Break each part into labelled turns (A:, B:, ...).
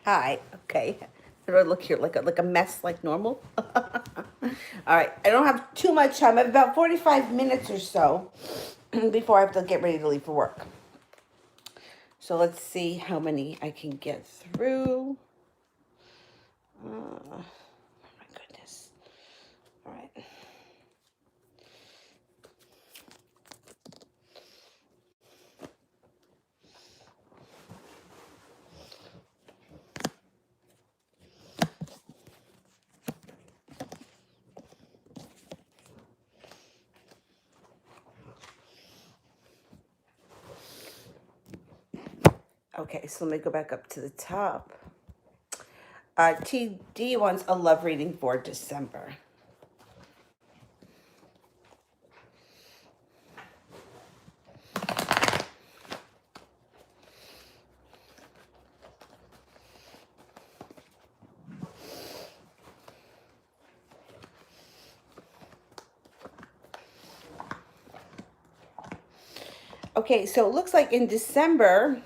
A: Hi. Okay. How do I look here? Like a mess, like normal? All right. I don't have too much time. I have about 45 minutes or so before I have to get ready to leave for work. So let's see how many I can get through. Oh my goodness. All right. Okay, so let me go back up to the top. TD wants a love reading for December. Okay, so it looks like in December,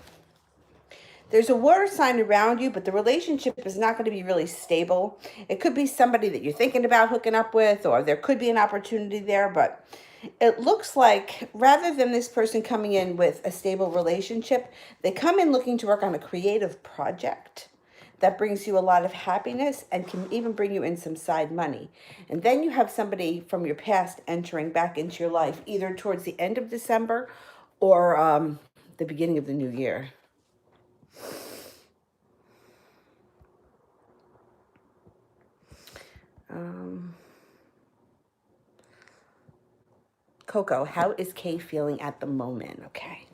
A: there's a water sign around you, but the relationship is not going to be really stable. It could be somebody that you're thinking about hooking up with, or there could be an opportunity there, but it looks like rather than this person coming in with a stable relationship, they come in looking to work on a creative project that brings you a lot of happiness and can even bring you in some side money. And then you have somebody from your past entering back into your life, either towards the end of December or the beginning of the new year. Coco, how is Kay feeling at the moment? Okay.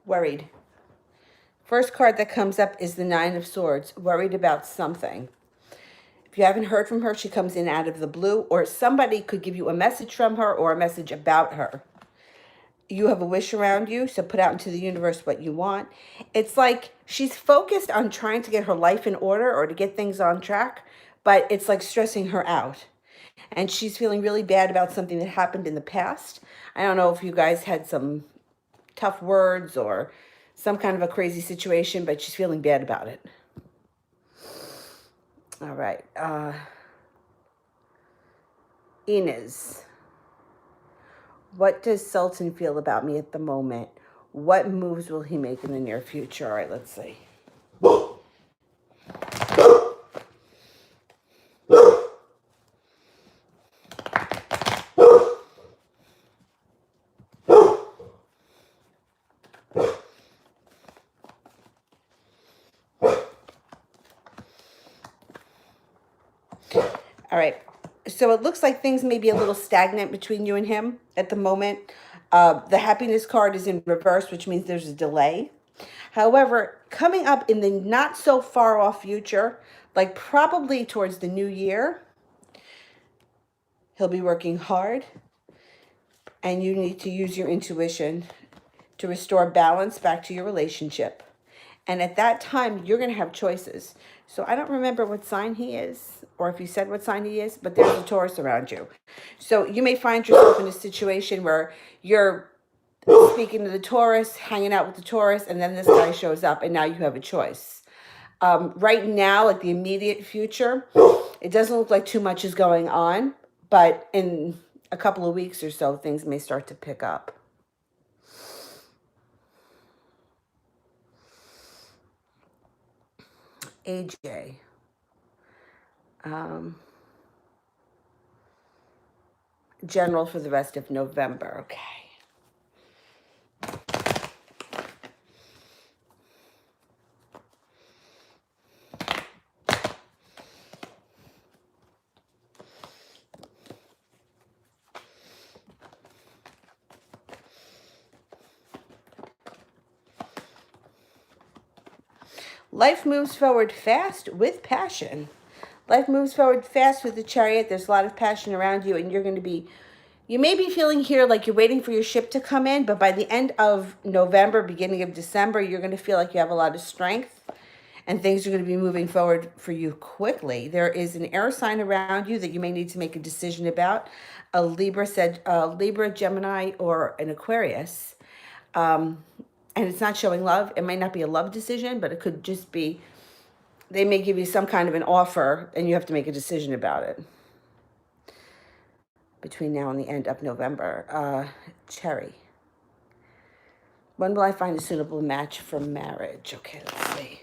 A: Worried. First card that comes up is the Nine of Swords. Worried about something. If you haven't heard from her, she comes in out of the blue, or somebody could give you a message from her or a message about her. You have a wish around you, so put out into the universe what you want. It's like she's focused on trying to get her life in order or to get things on track, but it's like stressing her out. And she's feeling really bad about something that happened in the past. I don't know if you guys had some tough words or some kind of a crazy situation, but she's feeling bad about it. All right. Inez. What does Sultan feel about me at the moment? What moves will he make in the near future? All right, let's see. All right. So it looks like things may be a little stagnant between you and him at the moment. The happiness card is in reverse, which means there's a delay. However, coming up in the not so far off future, like probably towards the new year, he'll be working hard, and you need to use your intuition to restore balance back to your relationship. And at that time, you're going to have choices. So I don't remember what sign he is, or if he said what sign he is, but there's a Taurus around you. So you may find yourself in a situation where you're speaking to the Taurus, hanging out with the Taurus, and then this guy shows up, and now you have a choice. Right now, like the immediate future, it doesn't look like too much is going on, but in a couple of weeks or so, things may start to pick up. AJ. General for the rest of November. Okay. Life moves forward fast with passion. Life moves forward fast with the Chariot. There's a lot of passion around you, and you may be feeling here like you're waiting for your ship to come in, but by the end of November, beginning of December, you're going to feel like you have a lot of strength, and things are going to be moving forward for you quickly. There is an air sign around you that you may need to make a decision about. A Libra said, Libra, Gemini, or an Aquarius. And it's not showing love. It might not be a love decision, but it could just be, they may give you some kind of an offer and you have to make a decision about it between now and the end of November. Cherry. When will I find a suitable match for marriage? Okay, let's see.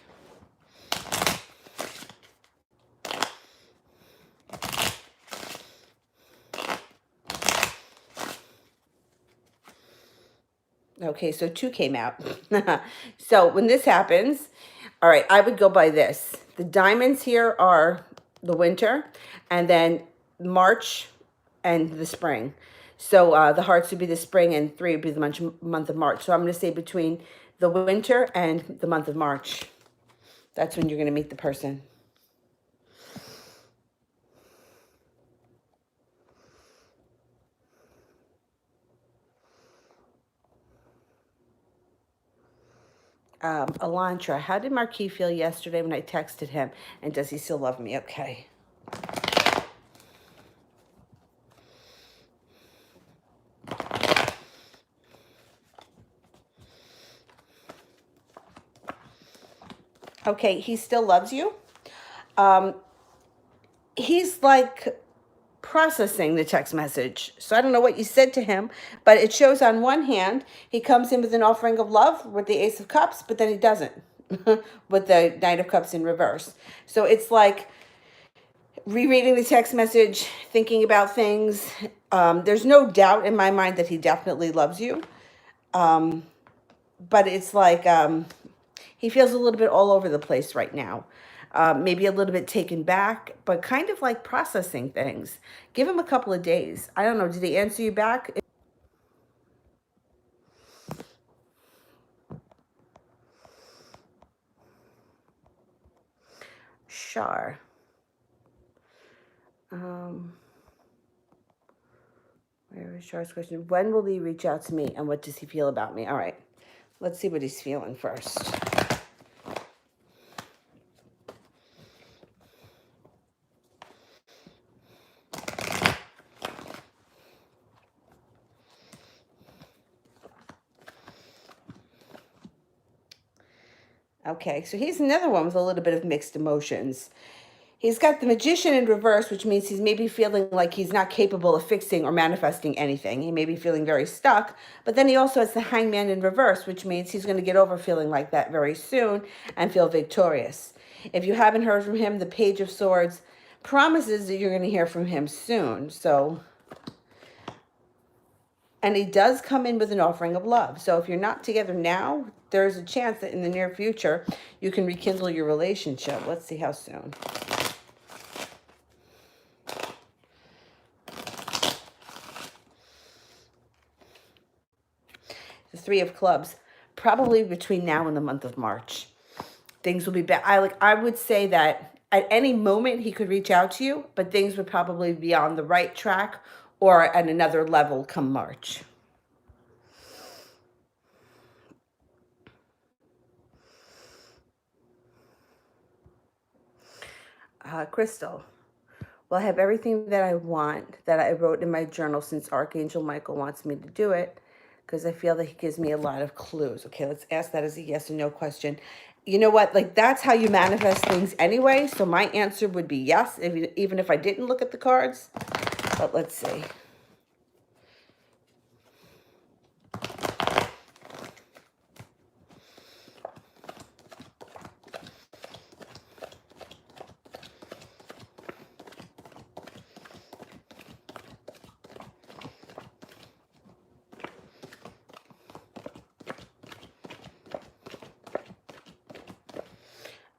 A: Okay, so 2 came out. So when this happens, all right, I would go by this. The diamonds here are the winter, and then March and the spring. So the hearts would be the spring, and 3 would be the month of March. So I'm going to say between the winter and the month of March. That's when you're going to meet the person. Elantra, how did Marquis feel yesterday when I texted him? And does he still love me? Okay. Okay, he still loves you. He's like processing the text message. So I don't know what you said to him, but it shows on one hand, he comes in with an offering of love with the Ace of Cups, but then he doesn't with the Knight of Cups in reverse. So it's like rereading the text message, thinking about things. There's no doubt in my mind that he definitely loves you. But it's like he feels a little bit all over the place right now. Maybe a little bit taken back, but kind of like processing things. Give him a couple of days. I don't know. Did he answer you back? Sure. Where is Char's question? When will he reach out to me, and what does he feel about me? All right. Let's see what he's feeling first. Okay, so he's another one with a little bit of mixed emotions. He's got the Magician in reverse, which means he's maybe feeling like he's not capable of fixing or manifesting anything. He may be feeling very stuck, but then he also has the Hangman in reverse, which means he's going to get over feeling like that very soon and feel victorious. If you haven't heard from him, the Page of Swords promises that you're going to hear from him soon. So, and he does come in with an offering of love. So if you're not together now, there's a chance that in the near future, you can rekindle your relationship. Let's see how soon. The 3 of Clubs, probably between now and the month of March. Things will be better. I would say that at any moment he could reach out to you, but things would probably be on the right track or at another level come March. Crystal, well, I have everything that I want that I wrote in my journal since Archangel Michael wants me to do it because I feel that he gives me a lot of clues. Okay, let's ask that as a yes or no question. You know what? Like, that's how you manifest things anyway. So my answer would be yes, even if I didn't look at the cards. But let's see.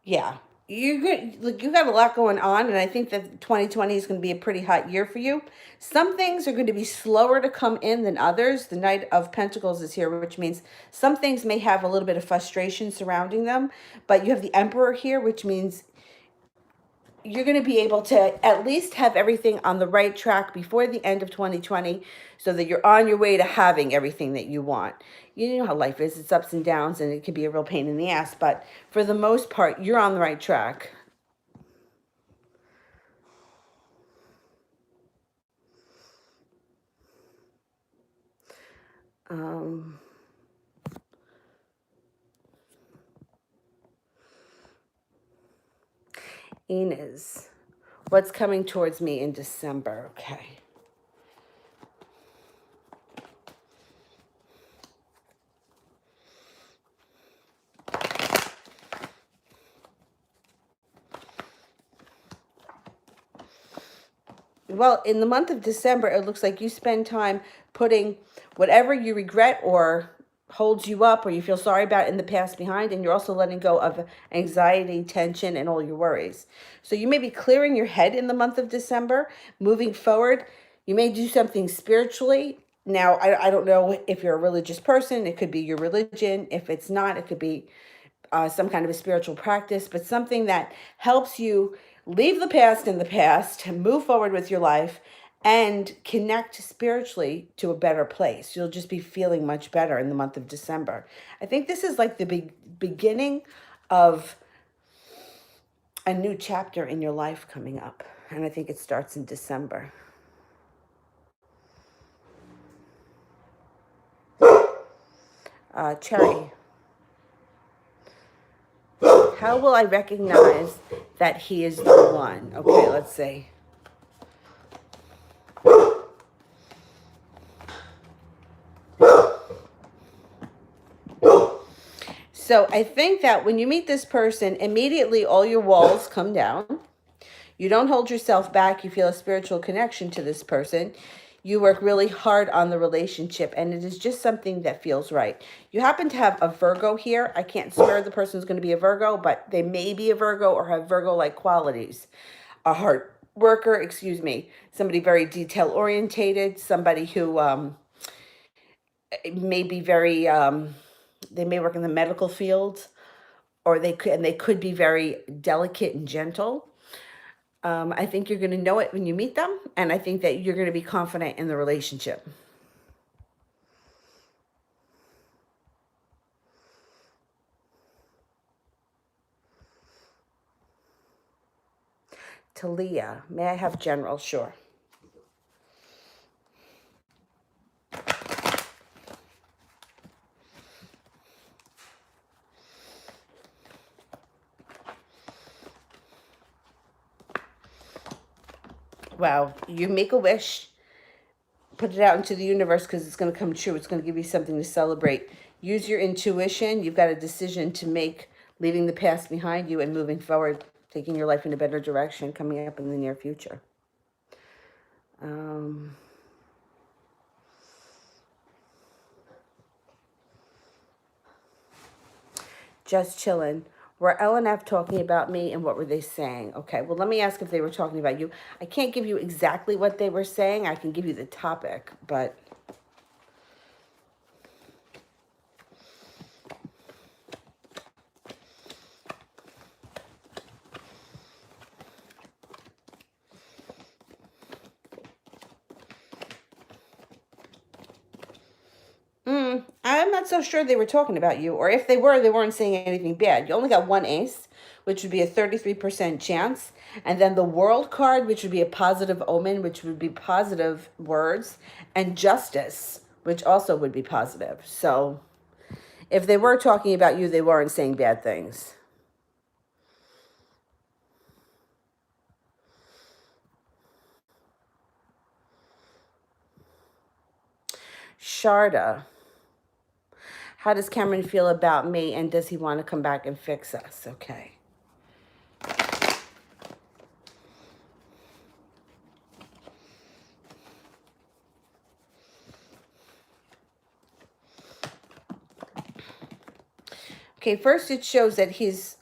A: Yeah, you got a lot going on, and I think that 2020 is going to be a pretty hot year for you. Some things are going to be slower to come in than others. The Knight of Pentacles is here, which means some things may have a little bit of frustration surrounding them, but you have the Emperor here, which means you're going to be able to at least have everything on the right track before the end of 2020 so that you're on your way to having everything that you want. You know how life is. It's ups and downs, and it can be a real pain in the ass. But for the most part, you're on the right track. Inez, what's coming towards me in December? Okay. Well, in the month of December, it looks like you spend time putting whatever you regret or holds you up or you feel sorry about in the past behind, and you're also letting go of anxiety, tension, and all your worries. So you may be clearing your head in the month of December, moving forward. You may do something spiritually. Now, I don't know if you're a religious person. It could be your religion. If it's not, it could be some kind of a spiritual practice, but something that helps you leave the past in the past, move forward with your life, and connect spiritually to a better place. You'll just be feeling much better in the month of December. I think this is like the beginning of a new chapter in your life coming up, and I think it starts in December. Cherry. How will I recognize that he is the one? Okay, let's see. So I think that when you meet this person, immediately all your walls come down. You don't hold yourself back. You feel a spiritual connection to this person. You work really hard on the relationship, and it is just something that feels right. You happen to have a Virgo here. I can't swear the person is going to be a Virgo, but they may be a Virgo or have Virgo-like qualities. A hard worker, excuse me, somebody very detail-orientated, somebody who may be very, they may work in the medical field, or they could be very delicate and gentle. I think you're going to know it when you meet them, and I think that you're going to be confident in the relationship. Talia, may I have general? Sure. Wow, you make a wish, put it out into the universe because it's going to come true. It's going to give you something to celebrate. Use your intuition. You've got a decision to make, leaving the past behind you and moving forward, taking your life in a better direction coming up in the near future. Just chilling. Were L and F talking about me, and what were they saying? Okay, well, let me ask if they were talking about you. I can't give you exactly what they were saying. I can give you the topic, but... I'm not so sure they were talking about you, or if they were, they weren't saying anything bad. You only got one ace, which would be a 33% chance, and then the world card, which would be a positive omen, which would be positive words, and justice, which also would be positive. So if they were talking about you, they weren't saying bad things. Sharda. How does Cameron feel about me, and does he want to come back and fix us? Okay. Okay, first it shows that he's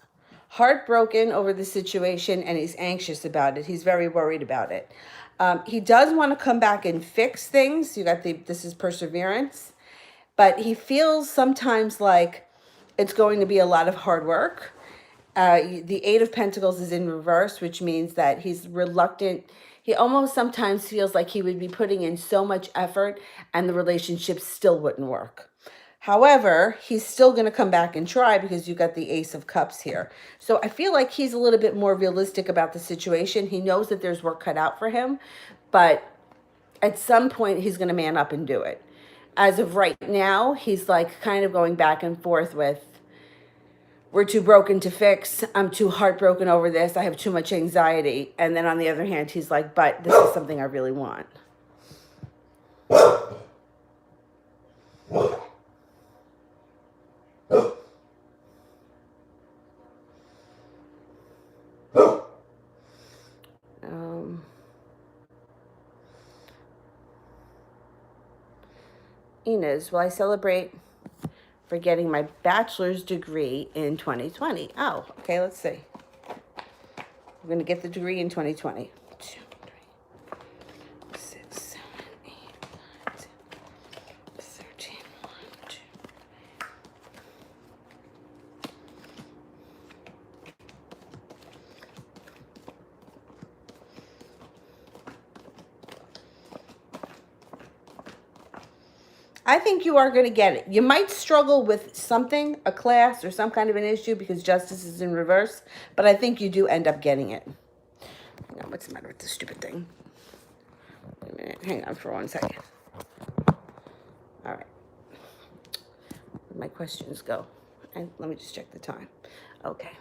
A: heartbroken over the situation and he's anxious about it. He's very worried about it. He does want to come back and fix things. You got this is perseverance. But he feels sometimes like it's going to be a lot of hard work. The Eight of Pentacles is in reverse, which means that he's reluctant. He almost sometimes feels like he would be putting in so much effort and the relationship still wouldn't work. However, he's still going to come back and try because you got the Ace of Cups here. So I feel like he's a little bit more realistic about the situation. He knows that there's work cut out for him, but at some point he's going to man up and do it. As of right now, he's like kind of going back and forth with, we're too broken to fix. I'm too heartbroken over this. I have too much anxiety. And then on the other hand, he's like, but this is something I really want. Inez, will I celebrate for getting my bachelor's degree in 2020? Oh, okay, let's see. I'm going to get the degree in 2020. 2, 3, 6, 7, 8, 9, 10, 13, 1, 2. I think you are going to get it. You might struggle with something, a class or some kind of an issue because justice is in reverse, but I think you do end up getting it. Now, what's the matter with this stupid thing? Wait a minute. Hang on for 1 second. All right. Where'd my questions go? And let me just check the time. Okay.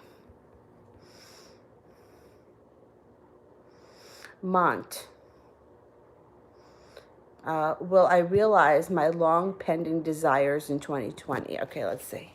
A: Mont. Will I realize my long pending desires in 2020? Okay, let's see.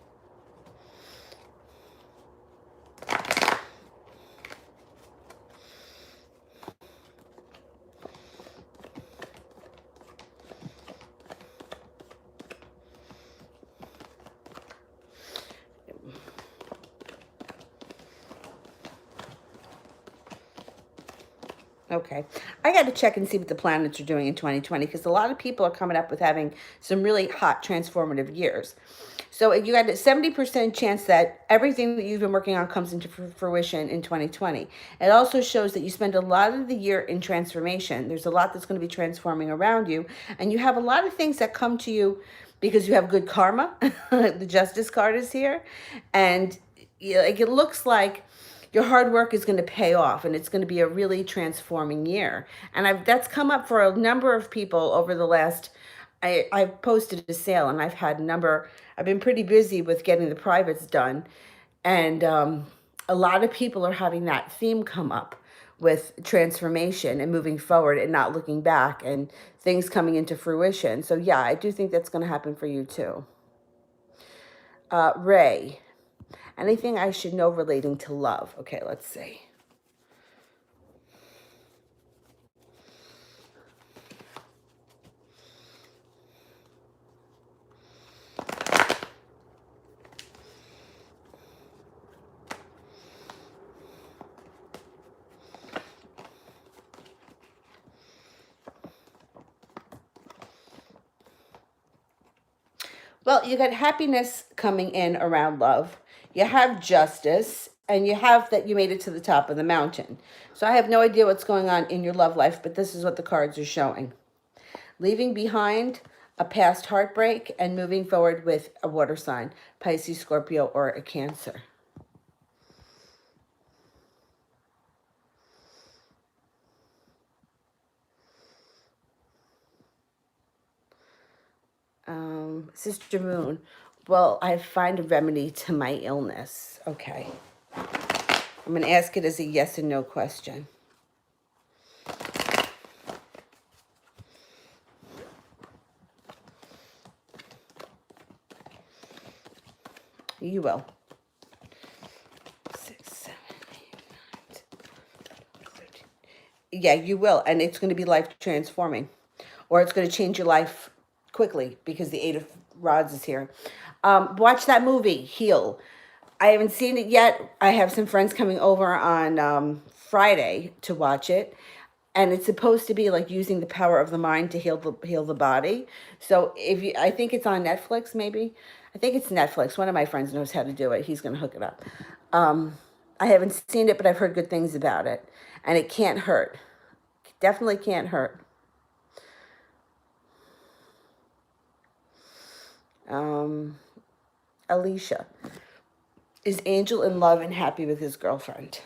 A: Okay. I got to check and see what the planets are doing in 2020 because a lot of people are coming up with having some really hot transformative years. So you got a 70% chance that everything that you've been working on comes into fruition in 2020. It also shows that you spend a lot of the year in transformation. There's a lot that's going to be transforming around you. And you have a lot of things that come to you because you have good karma. The Justice card is here. And like it looks like your hard work is going to pay off and it's going to be a really transforming year. And that's come up for a number of people over the last, I've posted a sale and I've had a number, I've been pretty busy with getting the privates done. And a lot of people are having that theme come up with transformation and moving forward and not looking back and things coming into fruition. So yeah, I do think that's going to happen for you too. Ray. Anything I should know relating to love? Okay, let's see. Well, you got happiness coming in around love. You have justice, and you have that you made it to the top of the mountain. So I have no idea what's going on in your love life, but this is what the cards are showing. Leaving behind a past heartbreak and moving forward with a water sign, Pisces, Scorpio, or a Cancer. Sister Moon, well, I find a remedy to my illness. Okay. I'm going to ask it as a yes and no question. You will. 6, 7, 8, 9, 10, 13. Yeah, you will. And it's going to be life transforming. Or it's going to change your life quickly because the Eight of Rods is here. Watch that movie, Heal. I haven't seen it yet. I have some friends coming over on Friday to watch it. And it's supposed to be like using the power of the mind to heal the body. So I think it's on Netflix, maybe. I think it's Netflix. One of my friends knows how to do it. He's going to hook it up. I haven't seen it, but I've heard good things about it. And it can't hurt. Definitely can't hurt. Alicia. Is Angel in love and happy with his girlfriend?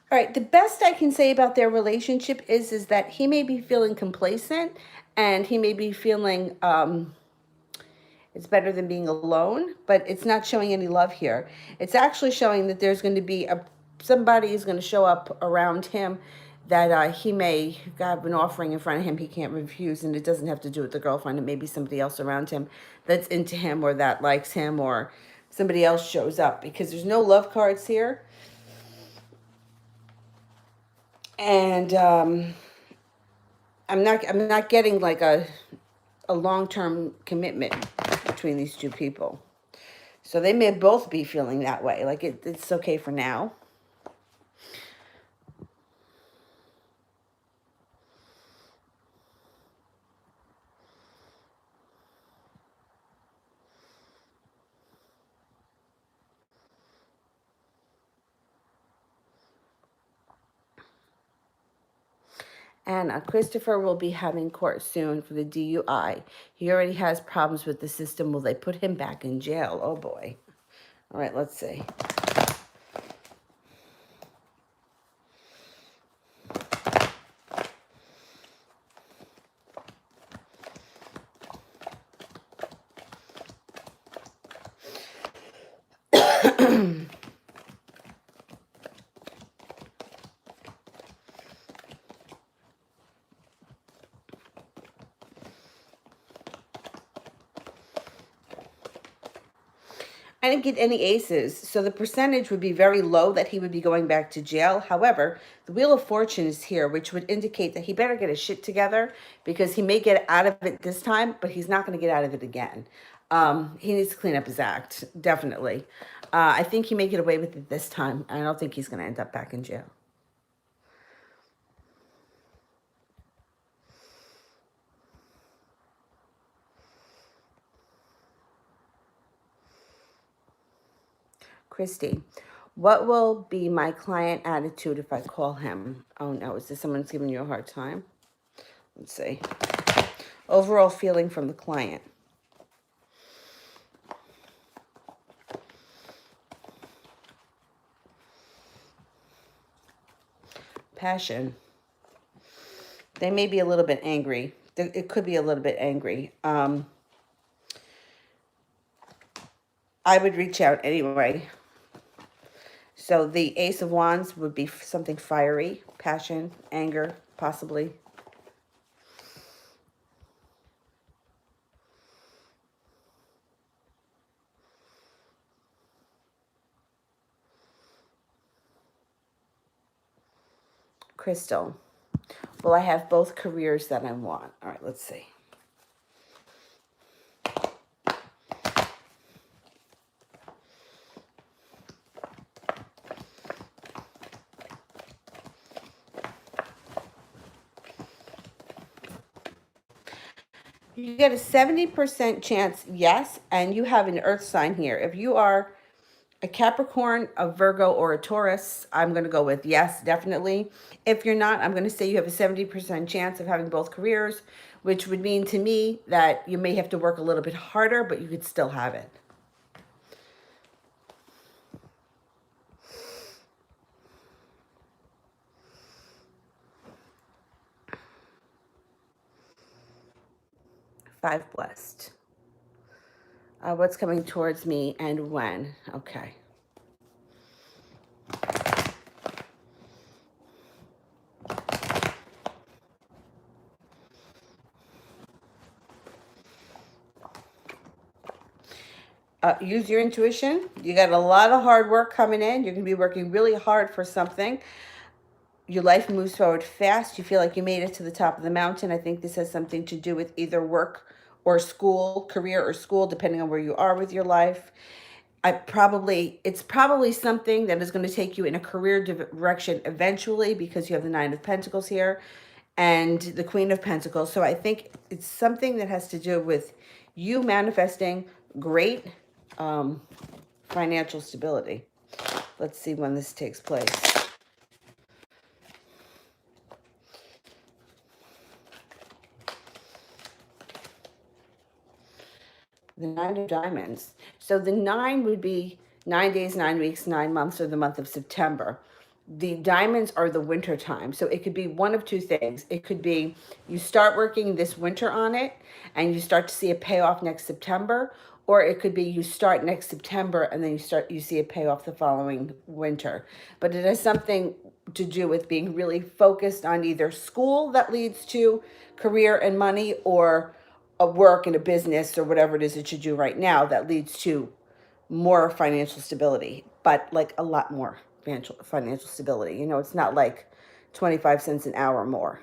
A: All right, the best I can say about their relationship is that he may be feeling complacent and he may be feeling it's better than being alone, but it's not showing any love here. It's actually showing that there's going to be somebody is going to show up around him that he may have an offering in front of him he can't refuse, and it doesn't have to do with the girlfriend. It may be somebody else around him that's into him or that likes him, or somebody else shows up, because there's no love cards here. And I'm not getting like a long-term commitment between these two people. So they may both be feeling that way. Like it's okay for now. And Christopher will be having court soon for the DUI. He already has problems with the system. Will they put him back in jail? Oh boy. All right, let's see. I didn't get any aces, so the percentage would be very low that he would be going back to jail. However, the Wheel of Fortune is here, which would indicate that he better get his shit together, because he may get out of it this time, but he's not going to get out of it again. He needs to clean up his act, definitely. I think he may get away with it this time. I don't think he's going to end up back in jail. Christy, what will be my client attitude if I call him? Oh no, is this someone's giving you a hard time? Let's see. Overall feeling from the client. Passion. They may be a little bit angry. It could be a little bit angry. I would reach out anyway. So the Ace of Wands would be something fiery, passion, anger, possibly. Crystal. Well, I have both careers that I want. All right, let's see. You get a 70% chance, yes, and you have an earth sign here. If you are a Capricorn, a Virgo, or a Taurus, I'm going to go with yes, definitely. If you're not, I'm going to say you have a 70% chance of having both careers, which would mean to me that you may have to work a little bit harder, but you could still have it. Five blessed. What's coming towards me and when? Okay. Use your intuition. You got a lot of hard work coming in. You're going to be working really hard for something. Your life moves forward fast. You feel like you made it to the top of the mountain. I think this has something to do with either work or school, career or school, depending on where you are with your life. It's probably something that is going to take you in a career direction eventually, because you have the Nine of Pentacles here and the Queen of Pentacles. So I think it's something that has to do with you manifesting great financial stability. Let's see when this takes place. The Nine of Diamonds. So the nine would be 9 days, 9 weeks, 9 months, or the month of September. The diamonds are the winter time. So it could be one of two things. It could be you start working this winter on it and you start to see a payoff next September, or it could be you start next September and then you see a payoff the following winter. But it has something to do with being really focused on either school that leads to career and money, or a work and a business or whatever it is that you do right now that leads to more financial stability, but like a lot more financial stability. You know, it's not like 25 cents an hour more.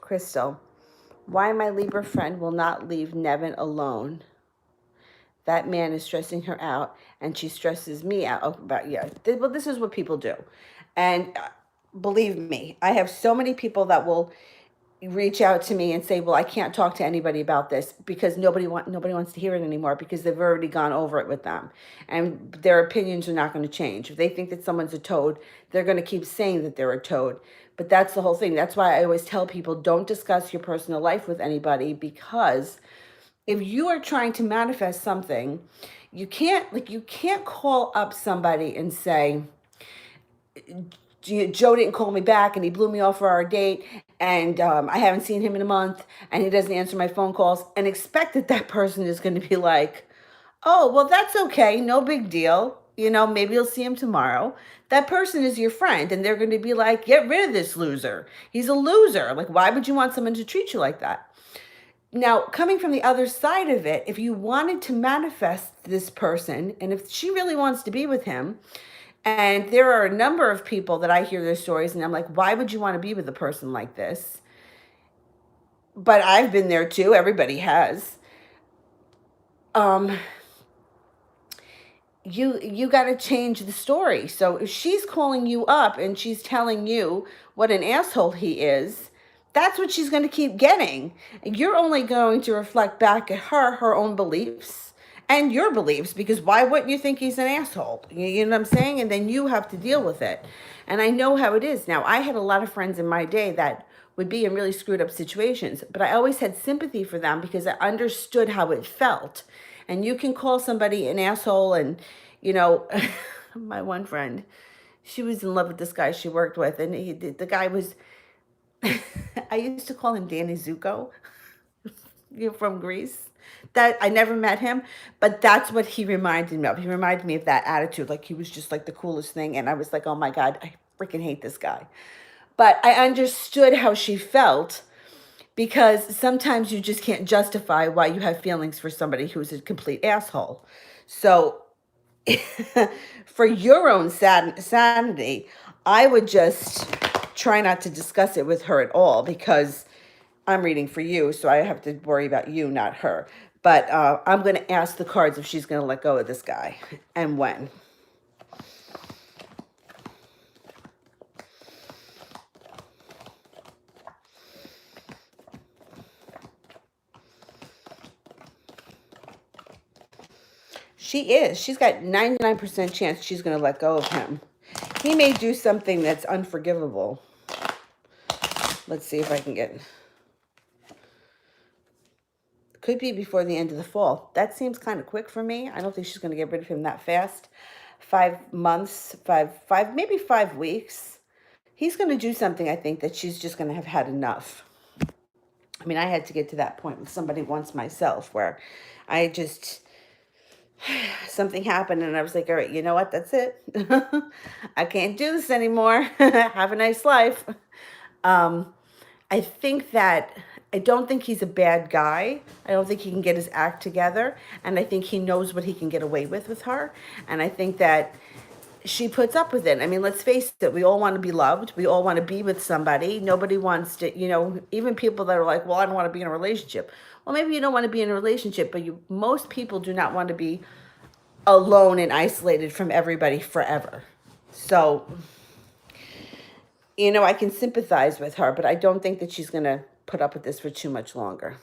A: Crystal, why my Libra friend will not leave Nevin alone? That man is stressing her out, and she stresses me out. Oh, about, yeah. Well, this is what people do. And believe me, I have so many people that will reach out to me and say, well, I can't talk to anybody about this because nobody wants to hear it anymore, because they've already gone over it with them, and their opinions are not going to change. If they think that someone's a toad, they're going to keep saying that they're a toad. But that's the whole thing. That's why I always tell people, don't discuss your personal life with anybody, because if you are trying to manifest something, you can't call up somebody and say, Joe didn't call me back and he blew me off for our date, and I haven't seen him in a month and he doesn't answer my phone calls, and expect that that person is going to be like, oh, well, that's okay, no big deal, you know, maybe you'll see him tomorrow. That person is your friend, and they're going to be like, get rid of this loser, he's a loser. Like, why would you want someone to treat you like that? Now, coming from the other side of it, if you wanted to manifest this person, and if she really wants to be with him, and there are a number of people that I hear their stories, and I'm like, why would you want to be with a person like this? But I've been there too. Everybody has. You got to change the story. So if she's calling you up and she's telling you what an asshole he is, that's what she's going to keep getting. You're only going to reflect back at her own beliefs and your beliefs, because why wouldn't you think he's an asshole? You know what I'm saying? And then you have to deal with it. And I know how it is. Now, I had a lot of friends in my day that would be in really screwed up situations, but I always had sympathy for them because I understood how it felt. And you can call somebody an asshole, and, you know, my one friend, she was in love with this guy she worked with, and the guy was, I used to call him Danny Zuko, you know, from Greece. That I never met him, but that's what he reminded me of. He reminded me of that attitude, like he was just like the coolest thing, and I was like, oh my God, I freaking hate this guy. But I understood how she felt, because sometimes you just can't justify why you have feelings for somebody who's a complete asshole. So for your own sanity, I would just try not to discuss it with her at all, because I'm reading for you, so I have to worry about you, not her. But I'm going to ask the cards if she's going to let go of this guy, and when. She is. She's got 99% chance she's going to let go of him. He may do something that's unforgivable. Let's see if I can get... Could be before the end of the fall. That seems kind of quick for me. I don't think she's going to get rid of him that fast. 5 months, maybe 5 weeks. He's going to do something, I think, that she's just going to have had enough. I mean, I had to get to that point with somebody once myself, where I just... something happened and I was like, all right, you know what? That's it. I can't do this anymore. Have a nice life. I think that I don't think he's a bad guy. I don't think he can get his act together. And I think he knows what he can get away with her. And I think that she puts up with it. I mean, let's face it, we all want to be loved. We all want to be with somebody. Nobody wants to, even people that are like, well, I don't want to be in a relationship. Well, maybe you don't want to be in a relationship, but most people do not want to be alone and isolated from everybody forever. So, I can sympathize with her, but I don't think that she's going to put up with this for too much longer.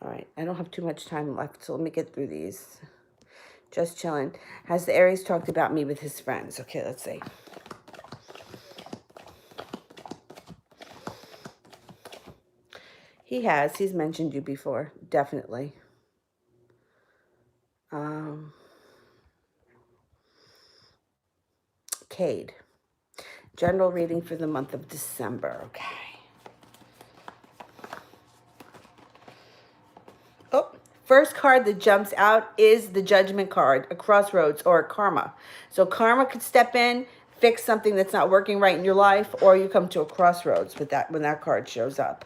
A: All right, I don't have too much time left, so let me get through these. Just chilling. Has the Aries talked about me with his friends? Okay, let's see. He has. He's mentioned you before, definitely. Cade. General reading for the month of December. Okay. Oh, first card that jumps out is the Judgment card, a crossroads or a karma. So karma could step in, fix something that's not working right in your life, or you come to a crossroads with that when that card shows up.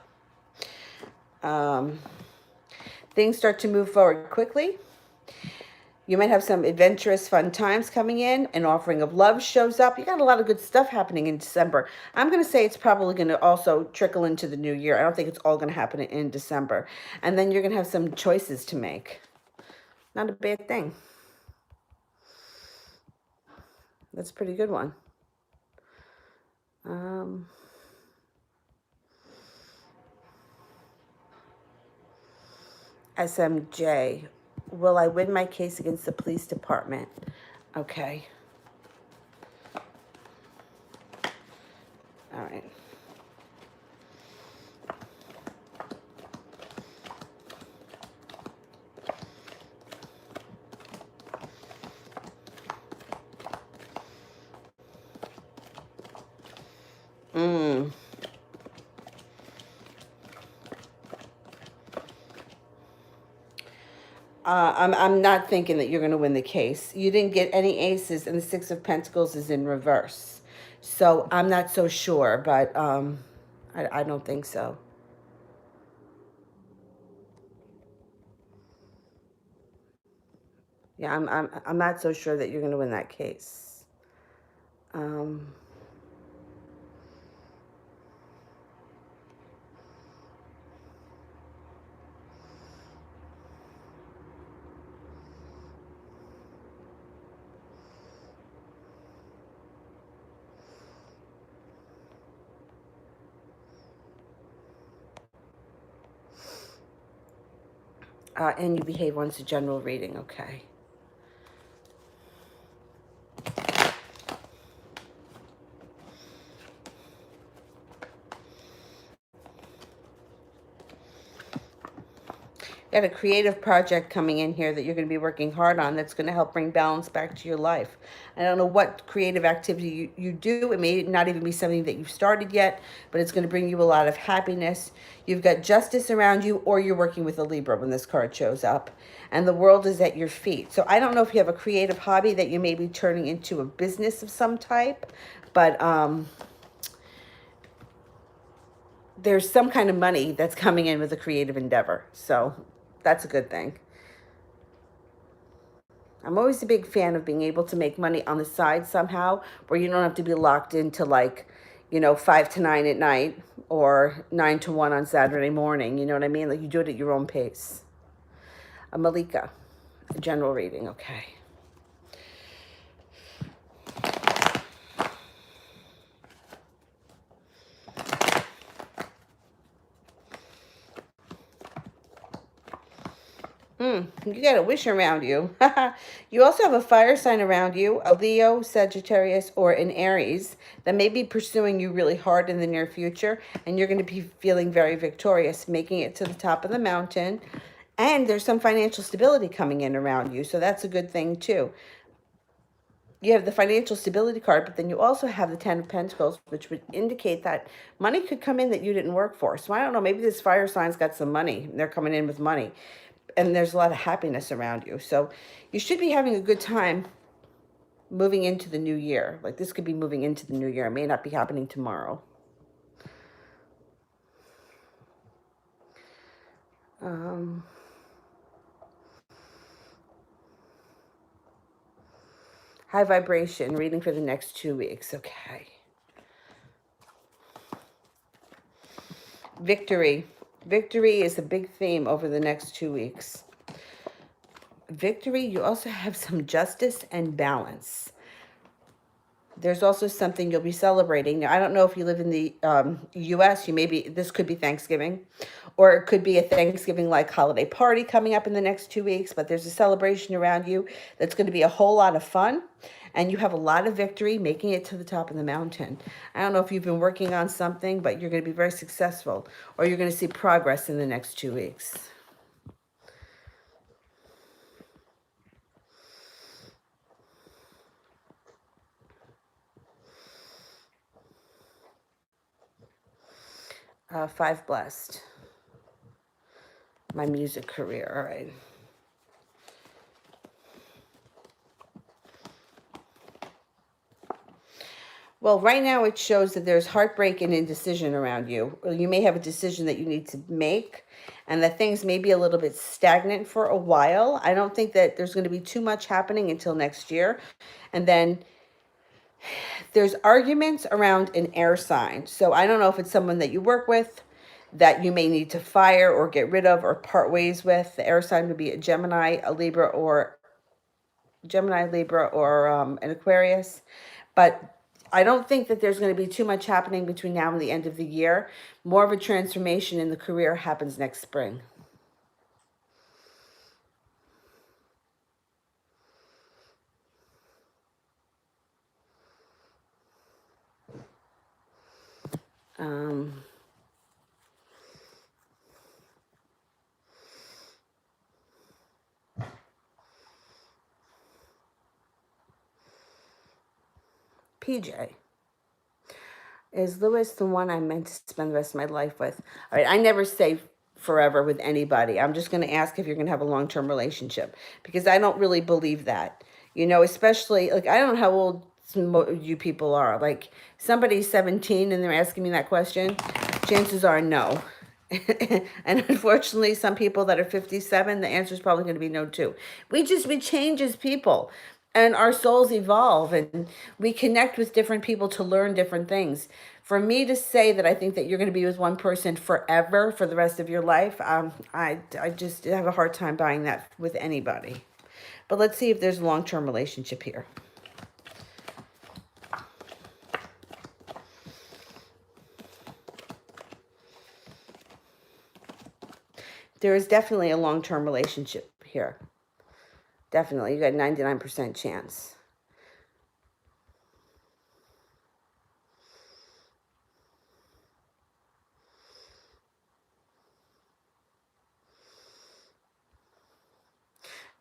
A: Things start to move forward quickly. You might have some adventurous, fun times coming in. An offering of love shows up. You got a lot of good stuff happening in December. I'm going to say it's probably going to also trickle into the new year. I don't think it's all going to happen in December. And then you're going to have some choices to make. Not a bad thing. That's a pretty good one. SMJ. Will I win my case against the police department? Okay. All right. I'm not thinking that you're going to win the case. You didn't get any aces, and the Six of Pentacles is in reverse. So I'm not so sure, but I don't think so. Yeah, I'm not so sure that you're going to win that case. And you behave once a general reading, okay. You got a creative project coming in here that you're going to be working hard on that's going to help bring balance back to your life. I don't know what creative activity you do. It may not even be something that you've started yet, but it's going to bring you a lot of happiness. You've got justice around you, or you're working with a Libra when this card shows up. And the world is at your feet. So I don't know if you have a creative hobby that you may be turning into a business of some type, but there's some kind of money that's coming in with a creative endeavor. So that's a good thing. I'm always a big fan of being able to make money on the side somehow, where you don't have to be locked into 5 to 9 at night or 9 to 1 on Saturday morning. You know what I mean? Like, you do it at your own pace. Malika, a general reading, okay. You got a wish around you. You also have a fire sign around you, a Leo, Sagittarius, or an Aries that may be pursuing you really hard in the near future, and you're going to be feeling very victorious, making it to the top of the mountain. And there's some financial stability coming in around you, so that's a good thing too. You have the financial stability card, but then you also have the Ten of Pentacles, which would indicate that money could come in that you didn't work for. So I don't know, maybe this fire sign's got some money. They're coming in with money. And there's a lot of happiness around you. So you should be having a good time moving into the new year. Like this could be moving into the new year. It may not be happening tomorrow. High vibration, reading for the next 2 weeks. Okay. Victory. Victory is a big theme over the next 2 weeks. Victory, you also have some justice and balance. There's also something you'll be celebrating. Now, I don't know if you live in the U.S. This could be Thanksgiving, or it could be a Thanksgiving-like holiday party coming up in the next 2 weeks, but there's a celebration around you that's going to be a whole lot of fun, and you have a lot of victory making it to the top of the mountain. I don't know if you've been working on something, but you're going to be very successful, or you're going to see progress in the next 2 weeks. Five blessed. My music career. All right. Well, right now it shows that there's heartbreak and indecision around you. Or you may have a decision that you need to make, and that things may be a little bit stagnant for a while. I don't think that there's going to be too much happening until next year. And then there's arguments around an air sign. So I don't know if it's someone that you work with that you may need to fire or get rid of or part ways with. The air sign would be a Gemini, a Libra, or an Aquarius. But I don't think that there's going to be too much happening between now and the end of the year. More of a transformation in the career happens next spring. PJ. Is Lewis the one I'm meant to spend the rest of my life with? All right, I never say forever with anybody. I'm just going to ask if you're going to have a long-term relationship, because I don't really believe that. Especially, like, I don't know how old you people are. Like, somebody's 17 and they're asking me that question. Chances are no. And unfortunately, some people that are 57, the answer is probably going to be no too. We change as people, and our souls evolve, and we connect with different people to learn different things. For me to say that I think that you're going to be with one person forever for the rest of your life, I just have a hard time buying that with anybody. But let's see if there's a long-term relationship here. There is definitely a long-term relationship here. Definitely. You got a 99% chance.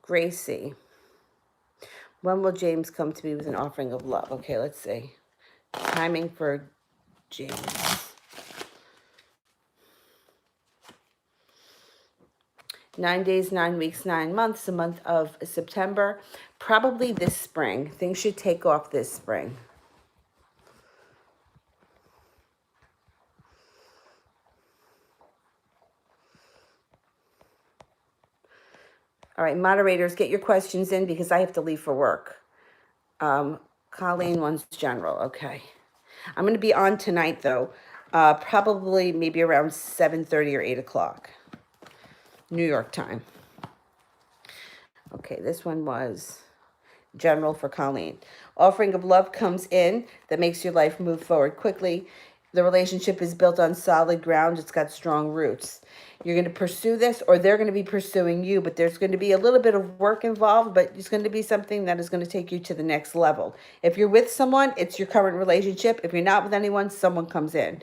A: Gracie. When will James come to me with an offering of love? Okay, let's see. Timing for James. Nine days, 9 weeks, 9 months, the month of September. Probably this spring. Things should take off this spring. All right, moderators, get your questions in because I have to leave for work. Colleen wants general. Okay. I'm going to be on tonight, though. Probably maybe around 7:30 or 8 o'clock. New York time. Okay, this one was general for Colleen. Offering of love comes in that makes your life move forward quickly. The relationship is built on solid ground. It's got strong roots. You're going to pursue this, or they're going to be pursuing you, but there's going to be a little bit of work involved, but it's going to be something that is going to take you to the next level. If you're with someone, it's your current relationship. If you're not with anyone, someone comes in.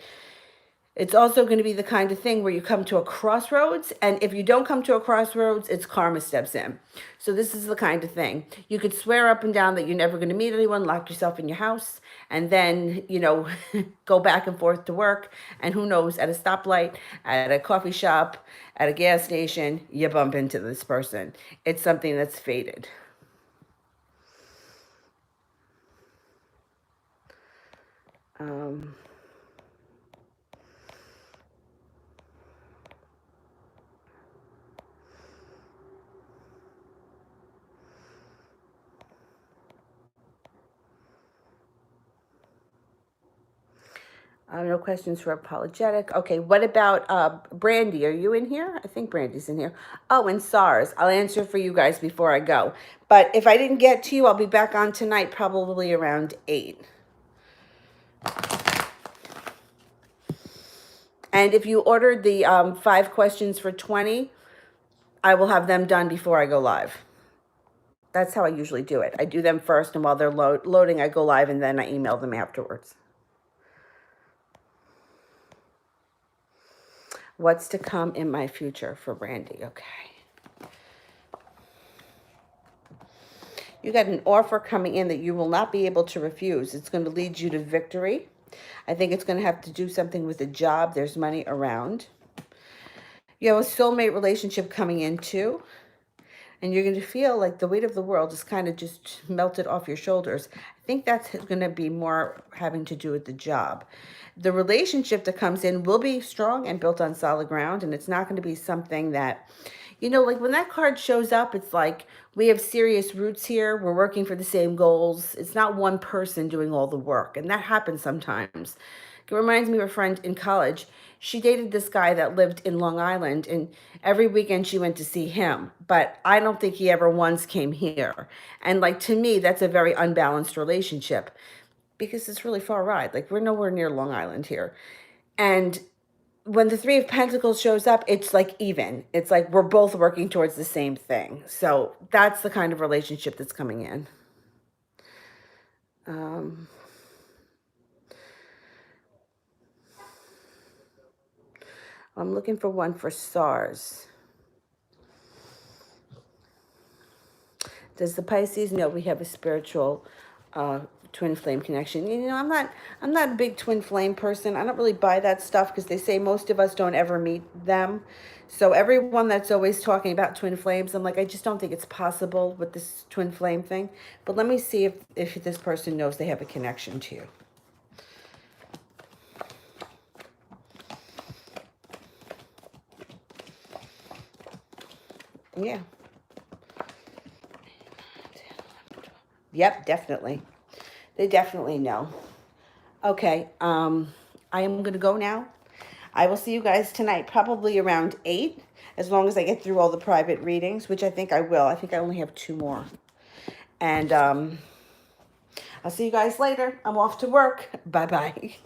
A: It's also going to be the kind of thing where you come to a crossroads, and if you don't come to a crossroads, it's karma steps in. So this is the kind of thing. You could swear up and down that you're never going to meet anyone, lock yourself in your house, and then, go back and forth to work, and who knows, at a stoplight, at a coffee shop, at a gas station, you bump into this person. It's something that's fated. Um, no questions for apologetic. Okay, what about Brandy? Are you in here? I think Brandy's in here. Oh, and SARS. I'll answer for you guys before I go. But if I didn't get to you, I'll be back on tonight, probably around 8. And if you ordered the 5 questions for 20, I will have them done before I go live. That's how I usually do it. I do them first, and while they're loading, I go live, and then I email them afterwards. What's to come in my future for Brandy? Okay. You got an offer coming in that you will not be able to refuse. It's going to lead you to victory. I think it's going to have to do something with a job. There's money around. You have a soulmate relationship coming in too. And you're going to feel like the weight of the world is kind of just melted off your shoulders. I think that's going to be more having to do with the job. The relationship that comes in will be strong and built on solid ground, and it's not going to be something that, like when that card shows up, it's like we have serious roots here. We're working for the same goals. It's not one person doing all the work, and that happens sometimes. It reminds me of a friend in college. She dated this guy that lived in Long Island, and every weekend she went to see him. But I don't think he ever once came here. And like to me, that's a very unbalanced relationship because it's really far ride. Like we're nowhere near Long Island here. And when the 3 of Pentacles shows up, it's like even. It's like we're both working towards the same thing. So that's the kind of relationship that's coming in. I'm looking for one for SARS. Does the Pisces know we have a spiritual twin flame connection? I'm not a big twin flame person. I don't really buy that stuff because they say most of us don't ever meet them. So everyone that's always talking about twin flames, I'm like, I just don't think it's possible with this twin flame thing. But let me see if this person knows they have a connection to you. Yeah. Yep, definitely. They definitely know. Okay, I am going to go now. I will see you guys tonight, probably around 8, as long as I get through all the private readings, which I think I will. I think I only have 2 more. And I'll see you guys later. I'm off to work. Bye-bye.